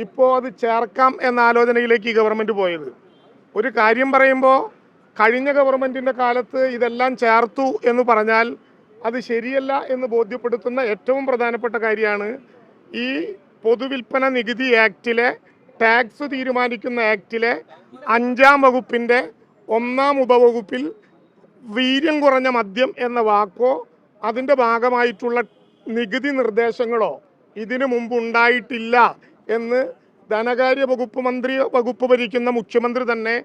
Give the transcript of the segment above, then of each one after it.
ഇപ്പോൾ അത് ചേർക്കാം എന്ന ആലോചനയിലേക്ക് ഈ ഗവൺമെൻറ് പോയത്. ഒരു കാര്യം പറയുമ്പോൾ കഴിഞ്ഞ ഗവൺമെൻറ്റിൻ്റെ കാലത്ത് ഇതെല്ലാം ചേർത്തു എന്ന് പറഞ്ഞാൽ അത് ശരിയല്ല എന്ന് ബോധ്യപ്പെടുത്തുന്ന ഏറ്റവും പ്രധാനപ്പെട്ട കാര്യമാണ് ഈ പൊതുവിൽപ്പന നികുതി ആക്റ്റിലെ ടാക്സ് തീരുമാനിക്കുന്ന ആക്റ്റിലെ 5-ാം വകുപ്പിൻ്റെ 1-ാം ഉപവകുപ്പിൽ വീര്യം കുറഞ്ഞ മദ്യം എന്ന വാക്കോ അതിൻ്റെ ഭാഗമായിട്ടുള്ള നികുതി നിർദ്ദേശങ്ങളോ ഇതിനു മുമ്പ് ഉണ്ടായിട്ടില്ല എന്ന് ധനകാര്യ വകുപ്പ് ഭരിക്കുന്ന മുഖ്യമന്ത്രി തന്നെ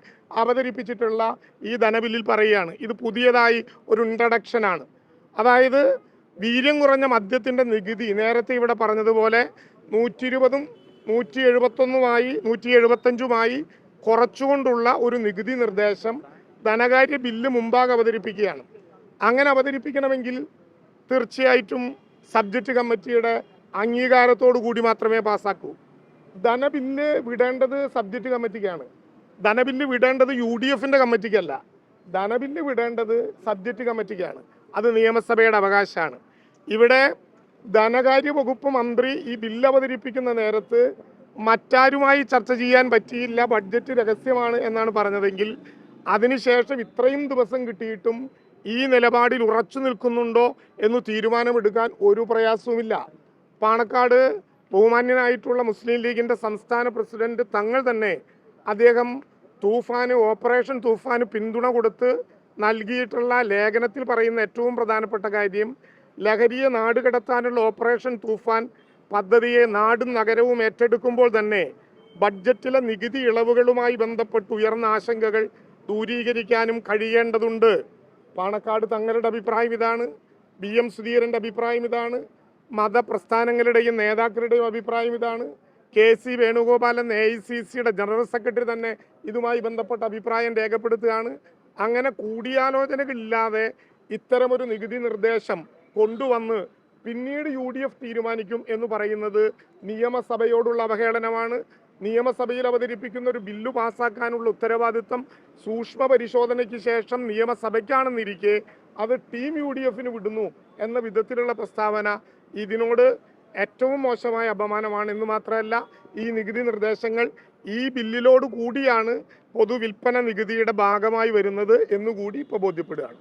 അവതരിപ്പിച്ചിട്ടുള്ള ഈ ധനബില്ലിൽ പറയുകയാണ്. ഇത് പുതിയതായി ഒരു ഇൻട്രഡക്ഷനാണ്. അതായത് വീര്യം കുറഞ്ഞ മദ്യത്തിൻ്റെ നികുതി നേരത്തെ ഇവിടെ പറഞ്ഞതുപോലെ 120-ഉം 171-മായി 175-മായി കുറച്ചുകൊണ്ടുള്ള ഒരു നികുതി നിർദ്ദേശം ധനകാര്യ ബില്ല് മുമ്പാകെ അവതരിപ്പിക്കുകയാണ്. അങ്ങനെ അവതരിപ്പിക്കണമെങ്കിൽ തീർച്ചയായിട്ടും സബ്ജക്റ്റ് കമ്മിറ്റിയുടെ അംഗീകാരത്തോടു കൂടി മാത്രമേ പാസ്സാക്കൂ. ധനബില്ല് വിടേണ്ടത് സബ്ജക്റ്റ് കമ്മിറ്റിക്കാണ്. ധനബില്ല് വിടേണ്ടത് UDFന്റെ കമ്മിറ്റിക്കല്ല. ധനബില്ല് വിടേണ്ടത് സബ്ജക്റ്റ് കമ്മിറ്റിക്കാണ്. അത് നിയമസഭയുടെ അവകാശമാണ്. ഇവിടെ ധനകാര്യ വകുപ്പ് മന്ത്രി ഈ ബില്ല് അവതരിപ്പിക്കുന്ന നേരത്ത് മറ്റാരുമായി ചർച്ച ചെയ്യാൻ പറ്റിയില്ല, ബഡ്ജറ്റ് രഹസ്യമാണ് എന്നാണ് പറഞ്ഞതെങ്കിൽ അതിനുശേഷം ഇത്രയും ദിവസം കിട്ടിയിട്ടും ഈ നിലപാടിൽ ഉറച്ചു നിൽക്കുന്നുണ്ടോ എന്ന് തീരുമാനമെടുക്കാൻ ഒരു പ്രയാസവുമില്ല. പാണക്കാട് ബഹുമാന്യനായിട്ടുള്ള മുസ്ലിം ലീഗിൻ്റെ സംസ്ഥാന പ്രസിഡന്റ് തങ്ങൾ തന്നെ അദ്ദേഹം ഓപ്പറേഷൻ തൂഫാന് പിന്തുണ കൊടുത്ത് നൽകിയിട്ടുള്ള ലേഖനത്തിൽ പറയുന്ന ഏറ്റവും പ്രധാനപ്പെട്ട കാര്യം ലഹരിയെ നാടുകടത്താനുള്ള ഓപ്പറേഷൻ തൂഫാൻ പദ്ധതിയെ നാടും നഗരവും ഏറ്റെടുക്കുമ്പോൾ തന്നെ ബഡ്ജറ്റിലെ നികുതി ഇളവുകളുമായി ബന്ധപ്പെട്ട് ഉയർന്ന ആശങ്കകൾ ദൂരീകരിക്കാനും കഴിയേണ്ടതുണ്ട്. പാണക്കാട് തങ്ങളുടെ അഭിപ്രായം ഇതാണ്. BM സുധീരൻ്റെ അഭിപ്രായം ഇതാണ്. മതപ്രസ്ഥാനങ്ങളുടെയും നേതാക്കളുടെയും അഭിപ്രായം ഇതാണ്. KC വേണുഗോപാലൻ AICCയുടെ ജനറൽ സെക്രട്ടറി തന്നെ ഇതുമായി ബന്ധപ്പെട്ട അഭിപ്രായം രേഖപ്പെടുത്തുകയാണ്. അങ്ങനെ കൂടിയാലോചനകളില്ലാതെ ഇത്തരമൊരു നികുതി നിർദ്ദേശം കൊണ്ടുവന്ന് പിന്നീട് UDF തീരുമാനിക്കും എന്ന് പറയുന്നത് നിയമസഭയോടുള്ള അവഹേളനമാണ്. നിയമസഭയിൽ അവതരിപ്പിക്കുന്ന ഒരു ബില്ല് പാസ്സാക്കാനുള്ള ഉത്തരവാദിത്വം സൂക്ഷ്മ പരിശോധനയ്ക്ക് ശേഷം നിയമസഭയ്ക്കാണെന്നിരിക്കെ അത് ടീം UDFന് വിടുന്നു എന്ന വിധത്തിലുള്ള പ്രസ്താവന ഇതിനോട് ഏറ്റവും മോശമായ അപമാനമാണ്. എന്ന് മാത്രമല്ല, ഈ നികുതി നിർദ്ദേശങ്ങൾ ഈ ബില്ലിലോട് കൂടിയാണ് പൊതുവിൽപ്പന നികുതിയുടെ ഭാഗമായി വരുന്നത് എന്നുകൂടി ഇപ്പോൾ ബോധ്യപ്പെടുകയാണ്.